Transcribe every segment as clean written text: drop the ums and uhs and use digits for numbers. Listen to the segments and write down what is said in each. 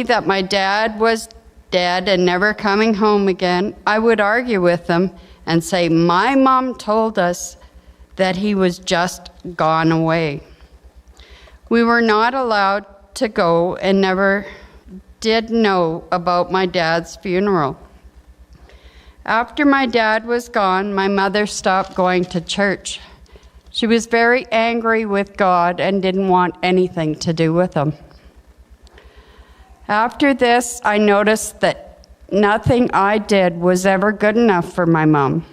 that my dad was dead and never coming home again, I would argue with them and say, my mom told us that he was just gone away. We were not allowed to go and never did know about my dad's funeral. After my dad was gone, my mother stopped going to church. She was very angry with God and didn't want anything to do with him. After this, I noticed that nothing I did was ever good enough for my mom.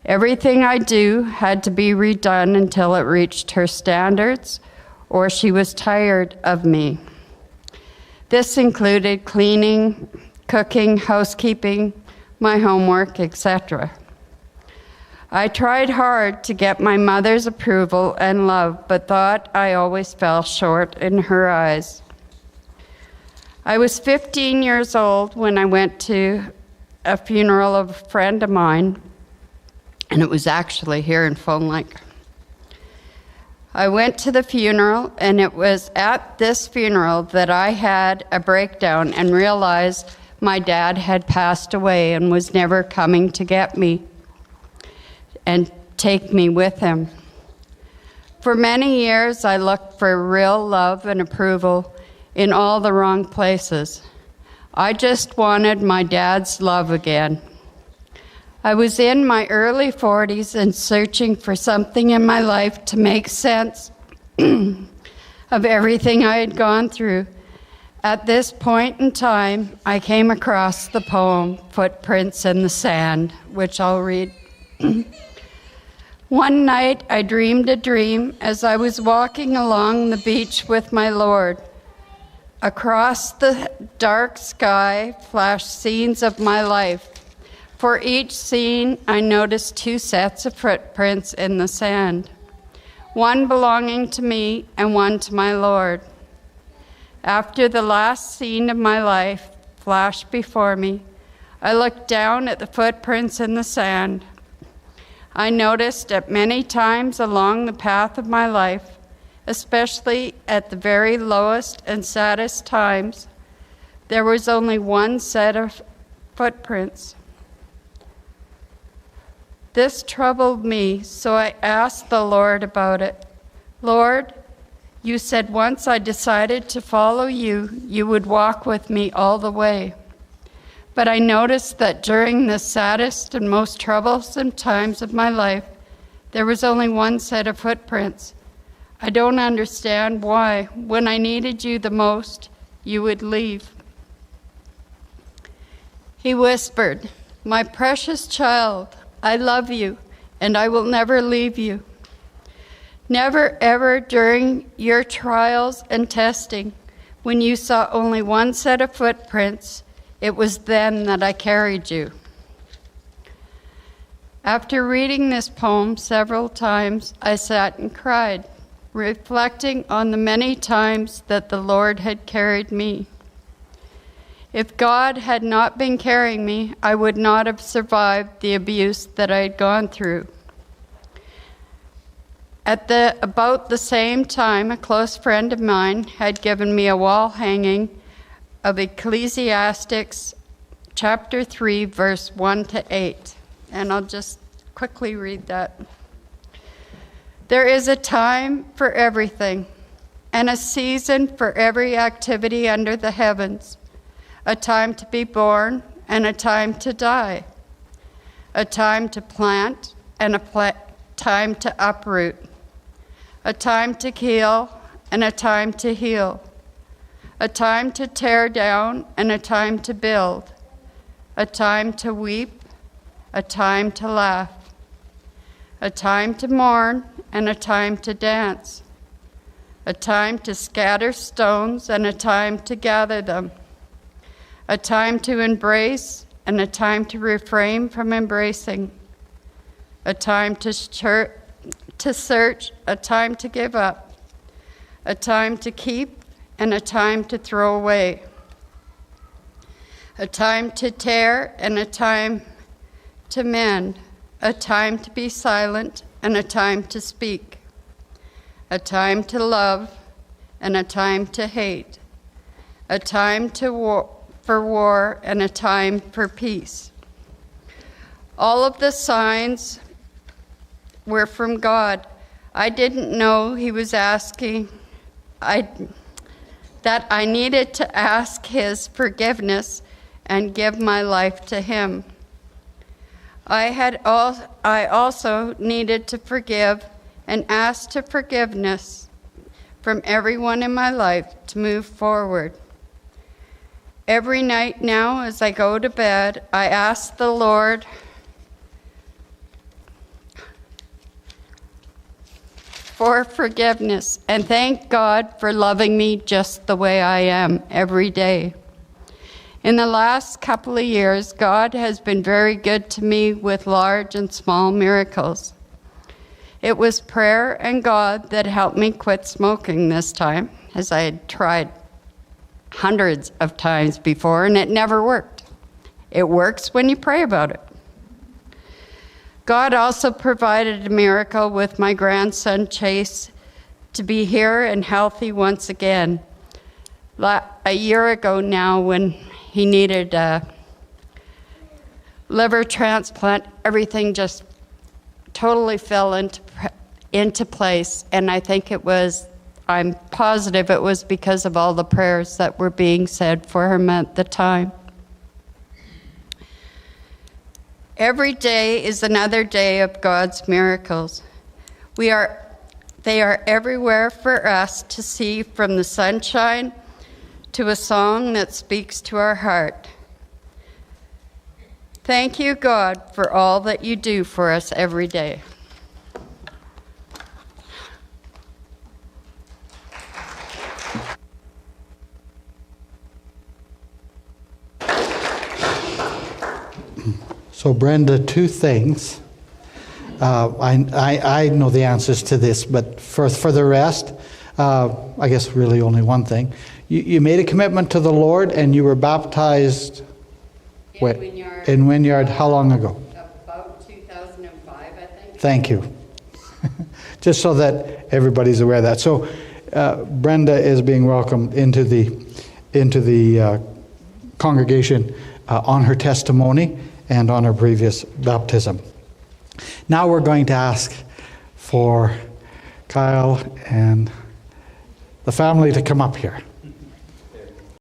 Everything I do had to be redone until it reached her standards, or she was tired of me. This included cleaning, cooking, housekeeping, my homework, etc. I tried hard to get my mother's approval and love, but thought I always fell short in her eyes. I was 15 years old when I went to a funeral of a friend of mine, and it was actually here in Fond Lake. I went to the funeral, and it was at this funeral that I had a breakdown and realized my dad had passed away and was never coming to get me and take me with him. For many years, I looked for real love and approval in all the wrong places. I just wanted my dad's love again. I was in my early 40s and searching for something in my life to make sense of everything I had gone through. At this point in time, I came across the poem, Footprints in the Sand, which I'll read. One night I dreamed a dream as I was walking along the beach with my Lord. Across the dark sky flashed scenes of my life. For each scene, I noticed two sets of footprints in the sand, one belonging to me and one to my Lord. After the last scene of my life flashed before me, I looked down at the footprints in the sand. I noticed at many times along the path of my life, especially at the very lowest and saddest times, there was only one set of footprints. This troubled me, so I asked the Lord about it. Lord, you said once I decided to follow you, you would walk with me all the way. But I noticed that during the saddest and most troublesome times of my life, there was only one set of footprints. I don't understand why, when I needed you the most, you would leave. He whispered, my precious child, I love you, and I will never leave you. Never ever during your trials and testing, when you saw only one set of footprints, it was then that I carried you. After reading this poem several times, I sat and cried, reflecting on the many times that the Lord had carried me. If God had not been carrying me, I would not have survived the abuse that I had gone through. At about the same time, a close friend of mine had given me a wall hanging of Ecclesiastes chapter 3, verse 1 to 8. And I'll just quickly read that. There is a time for everything, and a season for every activity under the heavens, a time to be born and a time to die, a time to plant and a time to uproot, a time to kill and a time to heal, a time to tear down and a time to build, a time to weep, a time to laugh, a time to mourn and a time to dance, a time to scatter stones and a time to gather them, a time to embrace and a time to refrain from embracing, a time to search, a time to give up, a time to keep and a time to throw away, a time to tear and a time to mend, a time to be silent and a time to speak, a time to love and a time to hate, a time for war and a time for peace. All of the signs were from God. I didn't know he was asking that I needed to ask his forgiveness and give my life to him. I also needed to forgive and ask for forgiveness from everyone in my life to move forward. Every night now as I go to bed, I ask the Lord for forgiveness and thank God for loving me just the way I am every day. In the last couple of years, God has been very good to me with large and small miracles. It was prayer and God that helped me quit smoking this time, as I had tried hundreds of times before and it never worked. It works when you pray about it. God also provided a miracle with my grandson Chase to be here and healthy once again. A year ago now, when he needed a liver transplant, everything just totally fell into place, and I'm positive it was because of all the prayers that were being said for him at the time. Every day is another day of God's miracles. They are everywhere for us to see, from the sunshine to a song that speaks to our heart. Thank you, God, for all that you do for us every day. So Brenda, two things. I know the answers to this, but for the rest, I guess really only one thing. You made a commitment to the Lord and you were baptized in Wynyard. How long ago? About 2005, I think. Thank you. Just so that everybody's aware of that. So Brenda is being welcomed into the congregation on her testimony and on her previous baptism. Now we're going to ask for Kyle and the family to come up here.